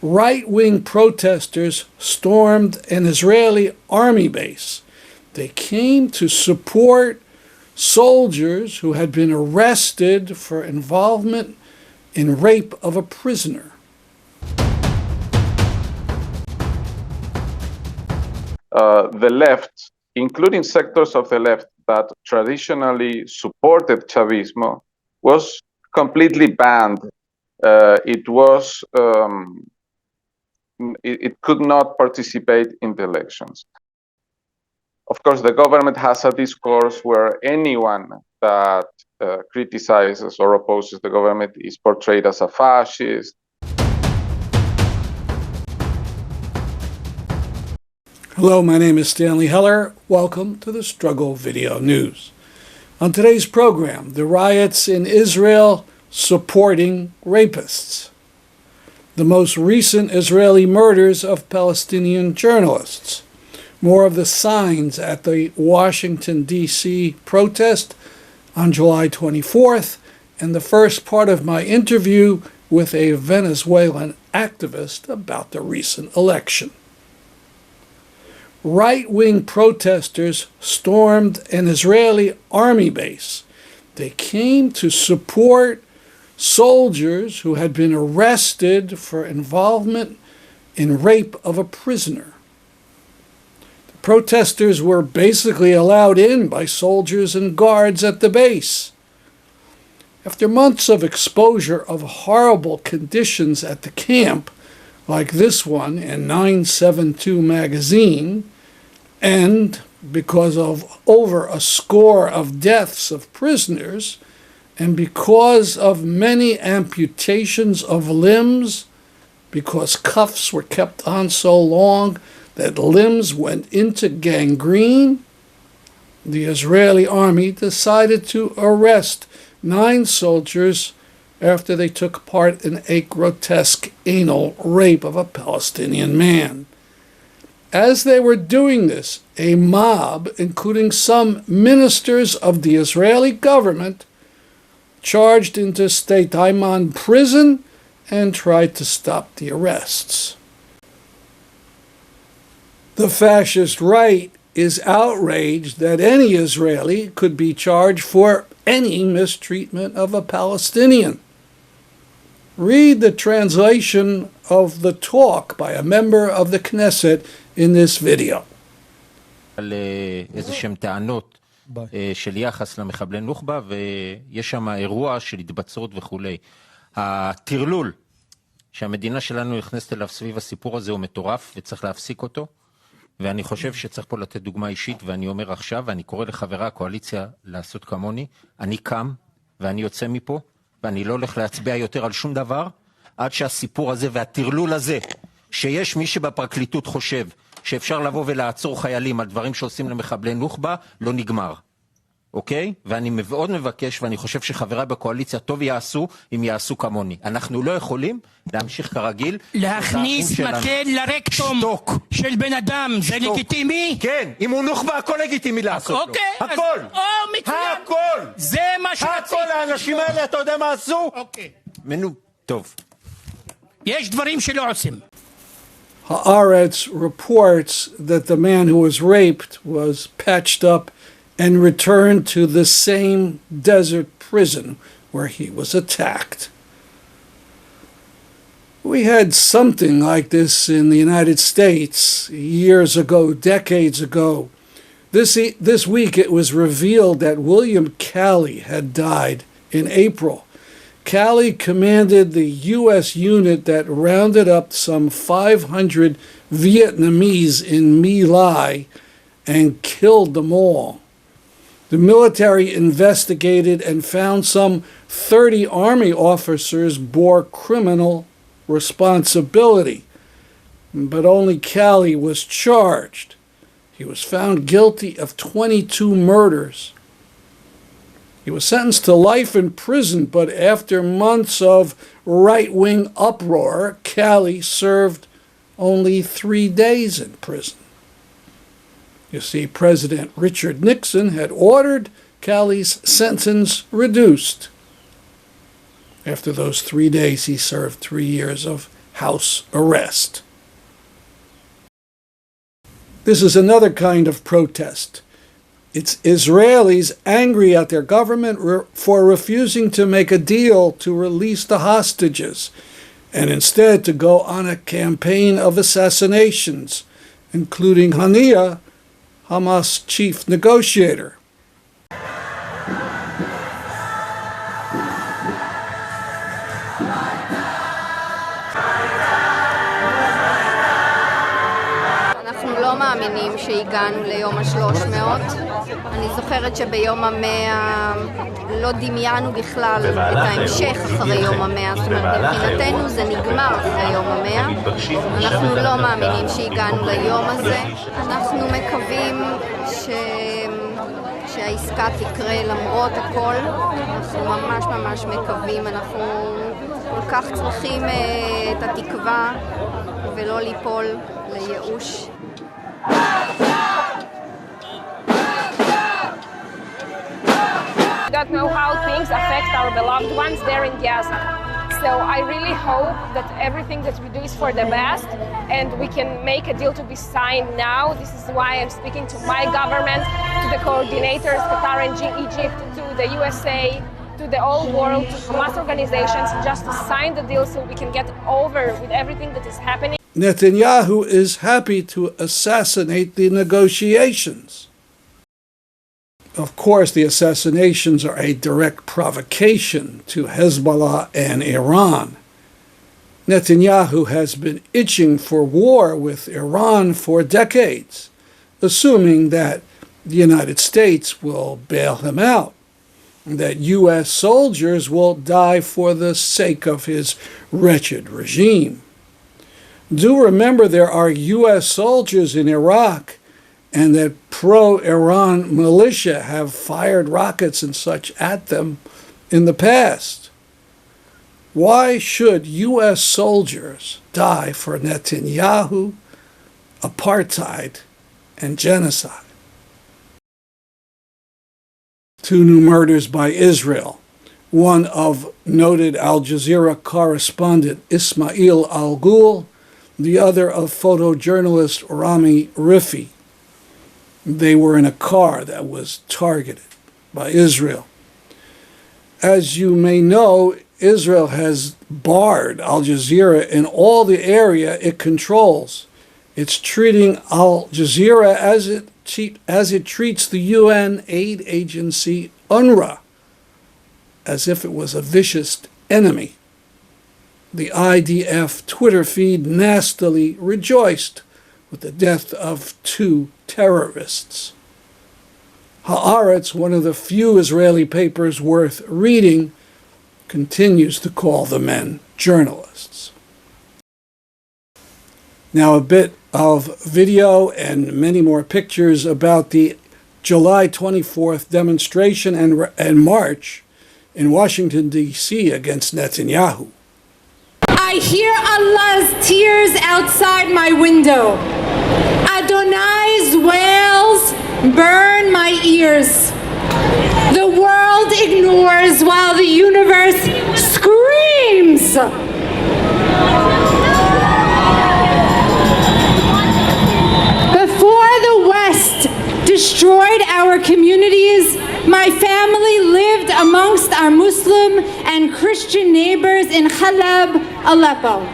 Right-wing protesters stormed an Israeli army base. They came to support soldiers who had been arrested for involvement in rape of a prisoner. The left, including sectors of the left that traditionally supported Chavismo, was completely banned. It could not participate in the elections. Of course, the government has a discourse where anyone that criticizes or opposes the government is portrayed as a fascist. Hello, my name is Stanley Heller. Welcome to the Struggle Video News. On today's program, the riots in Israel supporting rapists. The most recent Israeli murders of Palestinian journalists. More of the signs at the Washington, D.C. protest on July 24th, and the first part of my interview with a Venezuelan activist about the recent election. Right-wing protesters stormed an Israeli army base. They came to support soldiers who had been arrested for involvement in rape of a prisoner. The protesters were basically allowed in by soldiers and guards at the base. After months of exposure of horrible conditions at the camp, like this one in 972 magazine, and because of over a score of deaths of prisoners, and because of many amputations of limbs, because cuffs were kept on so long that limbs went into gangrene, the Israeli army decided to arrest 9 soldiers after they took part in a grotesque anal rape of a Palestinian man. As they were doing this, a mob, including some ministers of the Israeli government, charged into State Ayman prison and tried to stop the arrests. The fascist right is outraged that any Israeli could be charged for any mistreatment of a Palestinian. Read the translation of the talk by a member of the Knesset in this video. על איזה שהם טענות של יחס למחבלי נוח'בה, ויש שם אירוע של התבצרות וכולי. הטרלול שהמדינה שלנו נכנסת אליו סביב הסיפור הזה הוא מטורף, וצריך להפסיק אותו, ואני חושב שצריך פה לתת דוגמה אישית, ואני אומר עכשיו, ואני קורא לחברי הקואליציה לעשות כמוני, אני קם ואני יוצא מפה, ואני לא הולך להצביע יותר על שום דבר, עד שהסיפור הזה והטרלול הזה, שיש מי שבפרקליטות חושב שאפשר לבוא ולעצור חיילים על דברים שעושים למחבלי נוח'בה, לא נגמר. אוקיי? ואני מאוד מבקש, ואני חושב שחבריי בקואליציה טוב יעשו, אם יעשו כמוני. אנחנו לא יכולים להמשיך כרגיל. להכניס מקל לרקטום של בן אדם, זה לגיטימי? כן, אם הוא נוח'בה, הכל לגיטימי לעשות לו. אוקיי. הכל. מצוין. הכל. זה מה שרציתי. הכל, האנשים האלה, אתה יודע מה עשו? אוקיי. טוב. יש דברים שלא עושים. Haaretz reports that the man who was raped was patched up and returned to the same desert prison where he was attacked. We had something like this in the United States years ago, decades ago. This week it was revealed that William Calley had died in April. Calley commanded the U.S. unit that rounded up some 500 Vietnamese in My Lai and killed them all. The military investigated and found some 30 Army officers bore criminal responsibility, but only Calley was charged. He was found guilty of 22 murders. He was sentenced to life in prison, but after months of right-wing uproar, Calley served only 3 days in prison. You see, President Richard Nixon had ordered Calley's sentence reduced. After those 3 days, he served 3 years of house arrest. This is another kind of protest. It's Israelis angry at their government for refusing to make a deal to release the hostages, and instead to go on a campaign of assassinations, including Hania, Hamas chief negotiator. אנחנו לא מאמינים שהגענו ליום ה-300. אני זוכרת שביום ה-100 לא דמיינו בכלל את ההמשך אחרי יום ה-100. זאת אומרת, מבחינתנו זה נגמר אחרי יום ה-100. אנחנו לא מאמינים שהגענו ליום הזה. אנחנו מקווים שהעסקה תקרה למרות הכל. אנחנו ממש ממש מקווים. אנחנו כל כך צריכים את התקווה ולא ליפול לייאוש. We don't know how things affect our beloved ones there in Gaza. So I really hope that everything that we do is for the best and we can make a deal to be signed now. This is why I'm speaking to my government, to the coordinators, Qatar and Egypt, to the USA, to the whole world, to Hamas organizations, just to sign the deal so we can get over with everything that is happening. Netanyahu is happy to assassinate the negotiations. Of course, the assassinations are a direct provocation to Hezbollah and Iran. Netanyahu has been itching for war with Iran for decades, assuming that the United States will bail him out, and that U.S. soldiers will die for the sake of his wretched regime. Do remember there are U.S. soldiers in Iraq, and that pro-Iran militia have fired rockets and such at them in the past. Why should U.S. soldiers die for Netanyahu, apartheid, and genocide? 2 new murders by Israel. One of noted Al Jazeera correspondent Ismail Al-Ghoul, the other of photojournalist Rami Rifi. They were in a car that was targeted by Israel. As you may know, Israel has barred Al Jazeera in all the area it controls. It's treating Al Jazeera as it treats the UN aid agency UNRWA, as if it was a vicious enemy. The IDF Twitter feed nastily rejoiced with the death of 2 terrorists. Haaretz, one of the few Israeli papers worth reading, continues to call the men journalists. Now a bit of video and many more pictures about the July 24th demonstration and march in Washington, D.C. against Netanyahu. I hear Allah's tears outside my window. Adonai's wails burn my ears. The world ignores while the universe screams. Before the West destroyed our communities, my family lived amongst our Muslim and Christian neighbors in Khalab, Aleppo.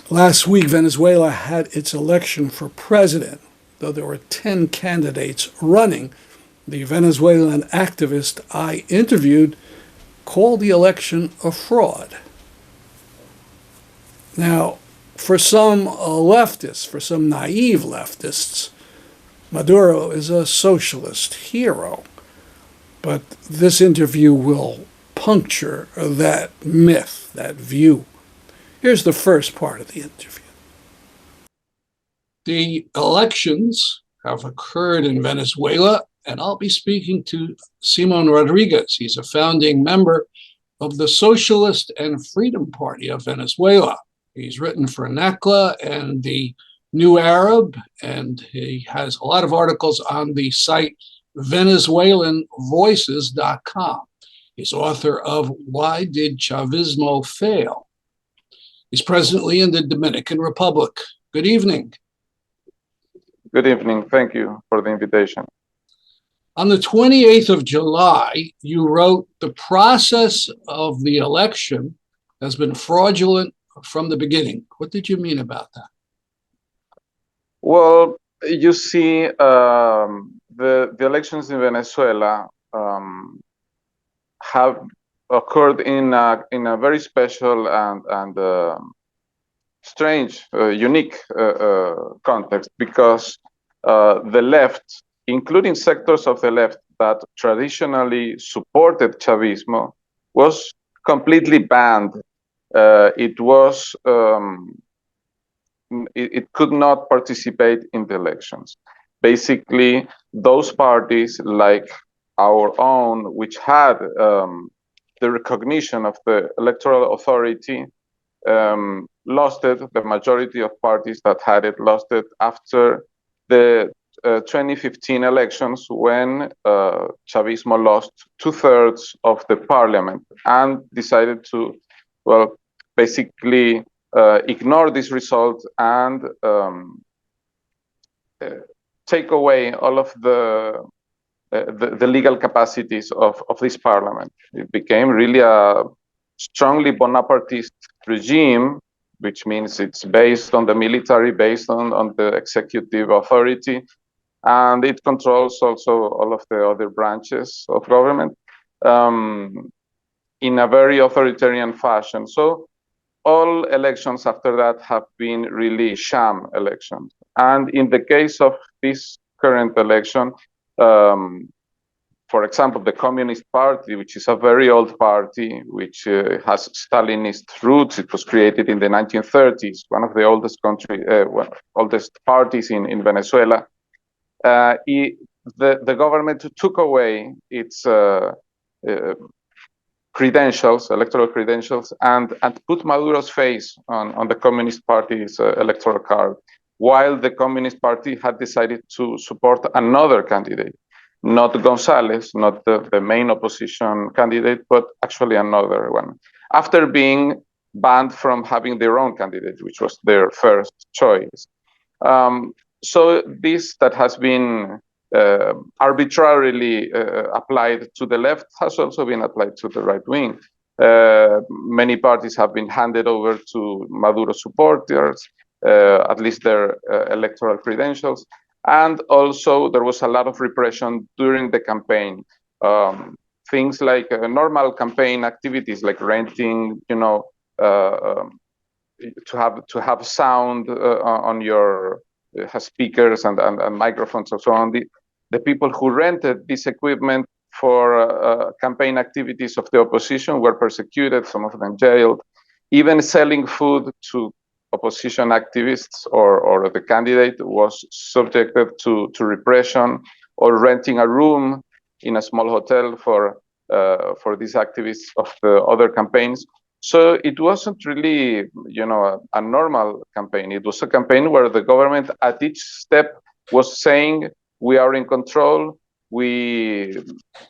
Last week, Venezuela had its election for president, though there were 10 candidates running. The Venezuelan activist I interviewed called the election a fraud. Now, for some leftists, for some naive leftists, Maduro is a socialist hero. But this interview will puncture that myth, that view. Here's the first part of the interview. The elections have occurred in Venezuela, and I'll be speaking to Simon Rodriquez. He's a founding member of the Socialist and Freedom Party of Venezuela. He's written for NACLA and the New Arab, and he has a lot of articles on the site VenezuelanVoices.com. He's author of Why Did Chavismo Fail? He's presently in the Dominican Republic. Good evening. Good evening. Thank you for the invitation. On the 28th of July, you wrote, "The process of the election has been fraudulent from the beginning." What did you mean about that? Well, you see, the elections in Venezuela have occurred in a very special and strange, unique context, because the left, including sectors of the left that traditionally supported Chavismo, was completely banned. It could not participate in the elections. Basically, those parties like our own, which had the recognition of the electoral authority, lost it. The majority of parties that had it lost it after the 2015 elections, when Chavismo lost 2/3 of the parliament and decided to, well, basically ignore this result and take away all of the legal capacities of this parliament. It became really a strongly Bonapartist regime, which means it's based on the military, based on the executive authority, and it controls also all of the other branches of government in a very authoritarian fashion. So all elections after that have been really sham elections. And in the case of this current election, for example, the Communist Party, which is a very old party, which has Stalinist roots. It was created in the 1930s, one of the oldest oldest parties in Venezuela. The government took away its credentials, electoral credentials, and put Maduro's face on the Communist Party's electoral card, while the Communist Party had decided to support another candidate, not González, not the main opposition candidate, but actually another one, after being banned from having their own candidate, which was their first choice. So this that has been arbitrarily applied to the left has also been applied to the right wing. Many parties have been handed over to Maduro supporters, at least their electoral credentials. And also there was a lot of repression during the campaign. Things like normal campaign activities, like renting, to have sound on your speakers and microphones and so on. The people who rented this equipment for campaign activities of the opposition were persecuted, some of them jailed. Even selling food to opposition activists or the candidate was subjected to repression, or renting a room in a small hotel for these activists of the other campaigns. So it wasn't really, a normal campaign. It was a campaign where the government at each step was saying, we are in control, we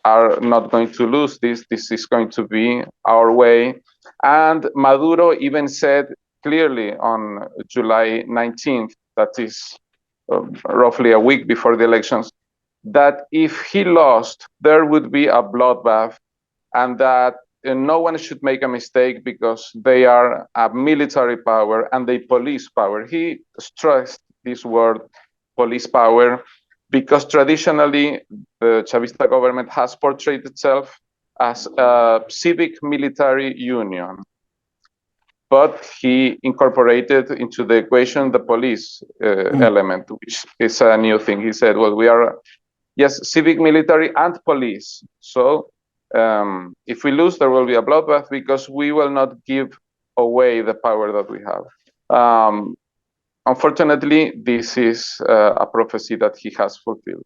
are not going to lose this is going to be our way. And Maduro even said clearly on July 19th, that is roughly a week before the elections, that if he lost, there would be a bloodbath, and that no one should make a mistake because they are a military power and a police power. He stressed this word, police power, because traditionally the Chavista government has portrayed itself as a civic military union. But he incorporated into the equation the police element, which is a new thing. He said, well, we are, yes, civic, military, and police. So if we lose, there will be a bloodbath because we will not give away the power that we have. Unfortunately, this is a prophecy that he has fulfilled.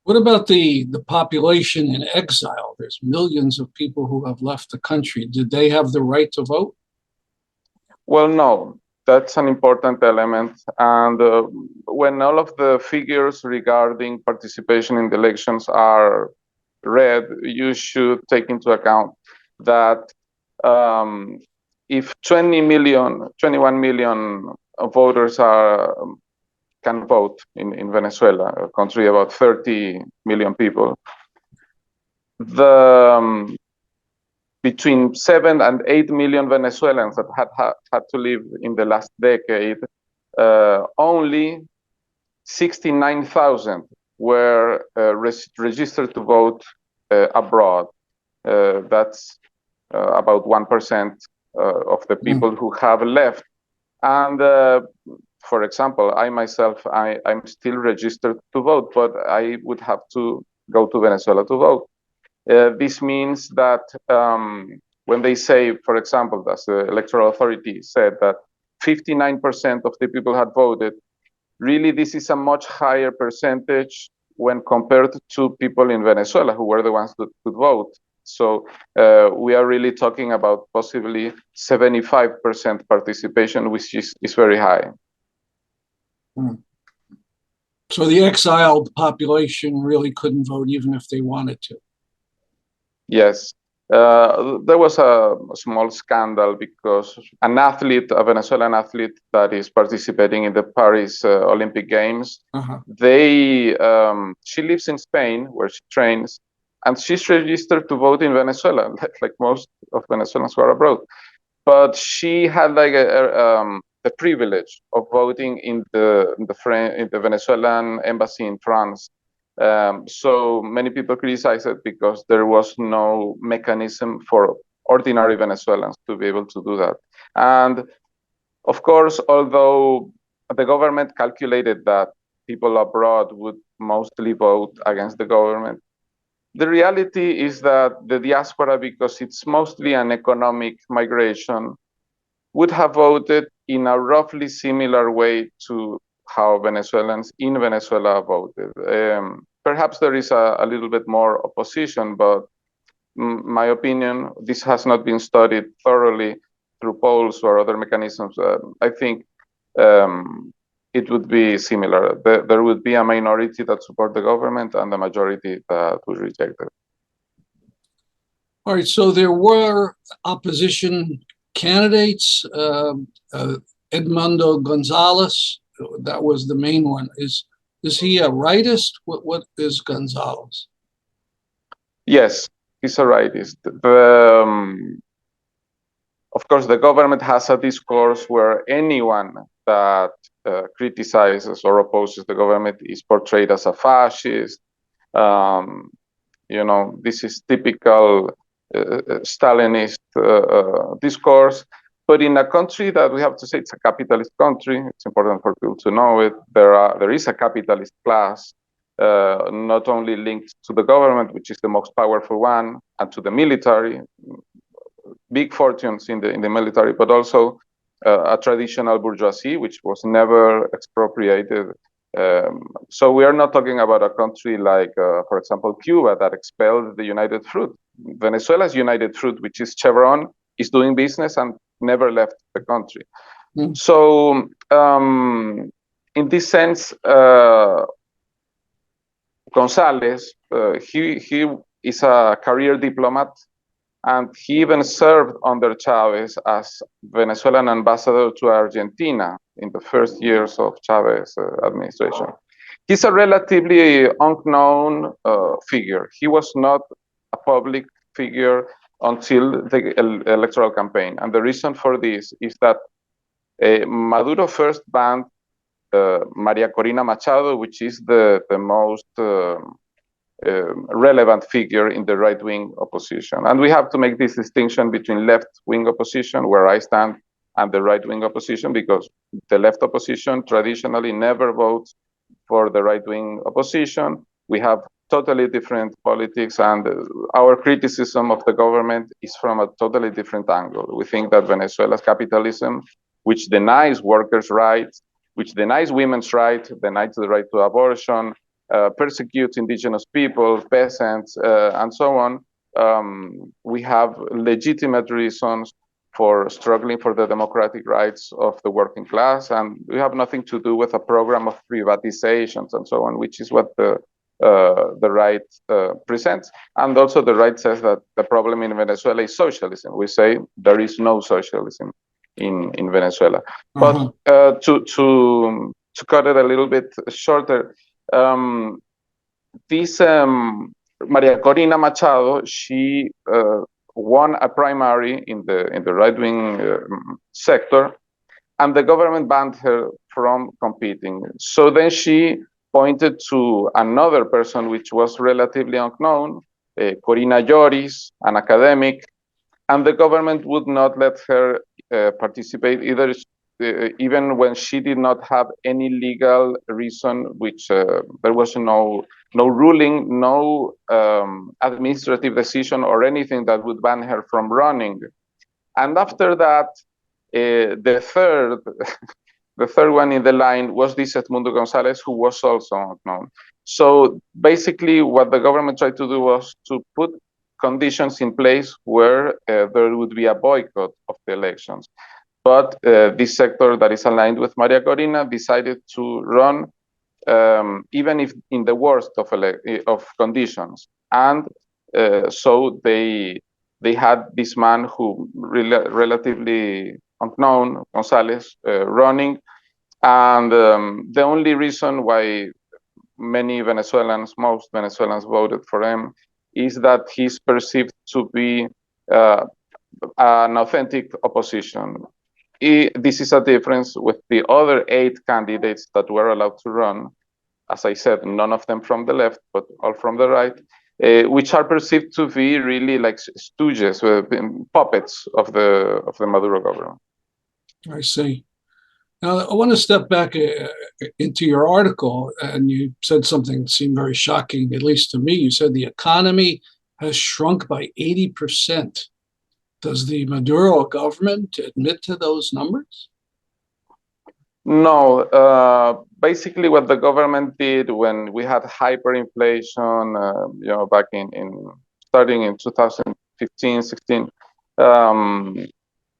What about the population in exile? There's millions of people who have left the country. Did they have the right to vote? Well, no, that's an important element. And when all of the figures regarding participation in the elections are read, you should take into account that if 21 million voters can vote in Venezuela, a country about 30 million people, between 7 and 8 million Venezuelans that had to live in the last decade, only 69,000 were registered to vote abroad. That's about 1% of the people who have left. And for example, I myself, I'm still registered to vote, but I would have to go to Venezuela to vote. This means that when they say, for example, as the electoral authority said that 59% of the people had voted, really this is a much higher percentage when compared to people in Venezuela who were the ones that could vote. So we are really talking about possibly 75% participation, which is very high. So the exiled population really couldn't vote even if they wanted to. Yes. There was a small scandal because an athlete, a Venezuelan athlete that is participating in the Paris Olympic Games, she lives in Spain where she trains, and she's registered to vote in Venezuela, like most of Venezuelans who are abroad. But she had like the privilege of voting in the Venezuelan embassy in France. So many people criticize it because there was no mechanism for ordinary Venezuelans to be able to do that. And of course, although the government calculated that people abroad would mostly vote against the government, the reality is that the diaspora, because it's mostly an economic migration, would have voted in a roughly similar way to how Venezuelans in Venezuela voted. Perhaps there is a little bit more opposition, but my opinion, this has not been studied thoroughly through polls or other mechanisms. I think it would be similar. There would be a minority that support the government and a majority that would reject it. All right, so there were opposition candidates. Edmundo Gonzalez, that was the main one. Is he a rightist? What is Gonzalez? Yes, he's a rightist. Of course, the government has a discourse where anyone that criticizes or opposes the government is portrayed as a fascist. You know, this is typical Stalinist discourse. But in a country that we have to say it's a capitalist country, it's important for people to know it. There is a capitalist class, not only linked to the government, which is the most powerful one, and to the military, big fortunes in the military, but also a traditional bourgeoisie, which was never expropriated. So we are not talking about a country like, for example, Cuba that expelled the United Fruit. Venezuela's United Fruit, which is Chevron, is doing business and never left the country. So in this sense, Gonzalez, he is a career diplomat, and he even served under Chavez as Venezuelan ambassador to Argentina in the first years of Chavez administration. He's a relatively unknown figure. He was not a public figure until the electoral campaign. And the reason for this is that Maduro first banned Maria Corina Machado, which is the most relevant figure in the right-wing opposition. And we have to make this distinction between left-wing opposition, where I stand, and the right-wing opposition, because the left opposition traditionally never votes for the right-wing opposition. We have totally different politics, and our criticism of the government is from a totally different angle. We think that Venezuela's capitalism, which denies workers' rights, which denies women's rights, denies the right to abortion, persecutes indigenous people, peasants, and so on. We have legitimate reasons for struggling for the democratic rights of the working class, and we have nothing to do with a program of privatizations and so on, which is what the right presents. And also the right says that the problem in Venezuela is socialism. We say there is no socialism in Venezuela. But to cut it a little bit shorter, this Maria Corina Machado, she won a primary in the right-wing sector, and the government banned her from competing. So then she pointed to another person which was relatively unknown, Corina Lloris, an academic, and the government would not let her participate either, even when she did not have any legal reason, which there was no ruling, no administrative decision or anything that would ban her from running. And after that, the third one in the line was this Edmundo Gonzalez, who was also unknown. So basically what the government tried to do was to put conditions in place where there would be a boycott of the elections. But this sector that is aligned with Maria Corina decided to run even if in the worst of conditions. And so they had this man who relatively unknown, Gonzalez, running. And the only reason why most Venezuelans voted for him is that he's perceived to be an authentic opposition. This is a difference with the other 8 candidates that were allowed to run. As I said, none of them from the left, but all from the right, which are perceived to be really like stooges, puppets of the Maduro government. I see. Now, I want to step back into your article, and you said something that seemed very shocking, at least to me. You said the economy has shrunk by 80%. Does the Maduro government admit to those numbers? No. Basically, what the government did when we had hyperinflation, back starting in 2015, 16,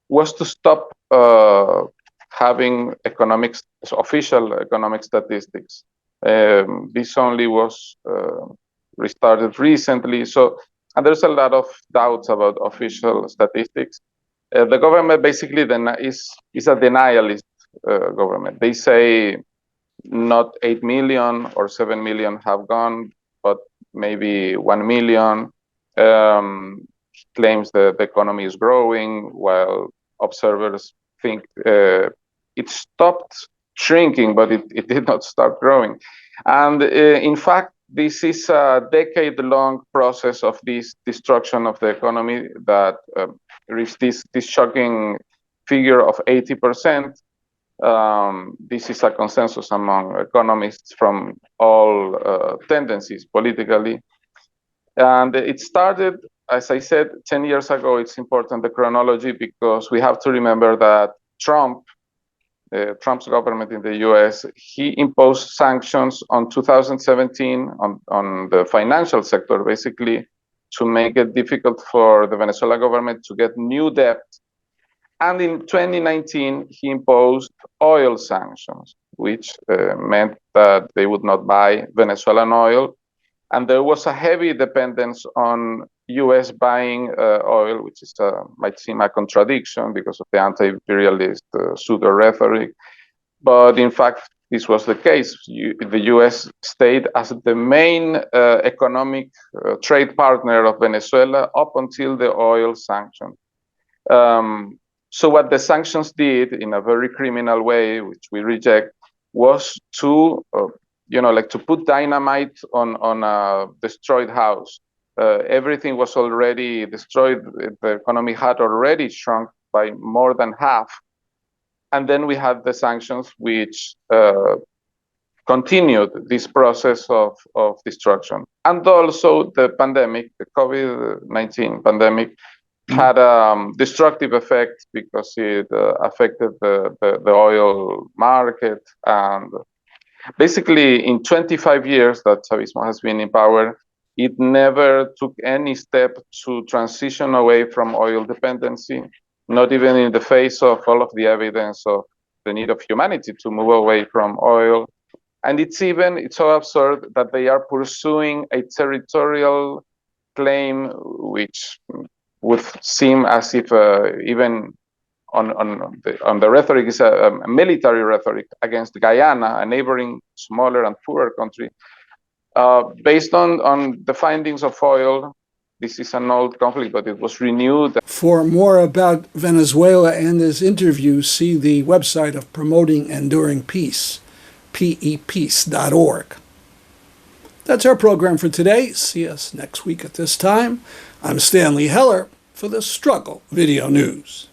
was to stop having official economic statistics. This only was restarted recently. And there's a lot of doubts about official statistics. The government basically is a denialist government. They say not 8 million or 7 million have gone, but maybe 1 million. Claims that the economy is growing, while observers think it stopped shrinking, but it did not start growing. And in fact, this is a decade-long process of this destruction of the economy that reached this shocking figure of 80%. This is a consensus among economists from all tendencies politically. And it started, as I said, 10 years ago. It's important, the chronology, because we have to remember that Trump's government in the U.S., he imposed sanctions on 2017 on the financial sector, basically, to make it difficult for the Venezuela government to get new debt. And in 2019, he imposed oil sanctions, which meant that they would not buy Venezuelan oil. And there was a heavy dependence on U.S. buying oil, which might seem a contradiction because of the anti-imperialist pseudo-rhetoric. But in fact, this was the case. The U.S. stayed as the main economic trade partner of Venezuela up until the oil sanction. So what the sanctions did in a very criminal way, which we reject, was to, to put dynamite on a destroyed house. Everything was already destroyed. The economy had already shrunk by more than half. And then we had the sanctions, which continued this process of destruction. And also the pandemic, the COVID-19 pandemic, had a destructive effect because it affected the oil market. And basically, in 25 years that Chavismo has been in power, it never took any step to transition away from oil dependency, not even in the face of all of the evidence of the need of humanity to move away from oil. And it's so absurd that they are pursuing a territorial claim, which would seem as if even on the rhetoric is a military rhetoric against Guyana, a neighboring smaller and poorer country. Based on the findings of oil, this is an old conflict, but it was renewed. For more about Venezuela and this interview, see the website of Promoting Enduring Peace, peace.org. That's our program for today. See us next week at this time. I'm Stanley Heller for the Struggle Video News.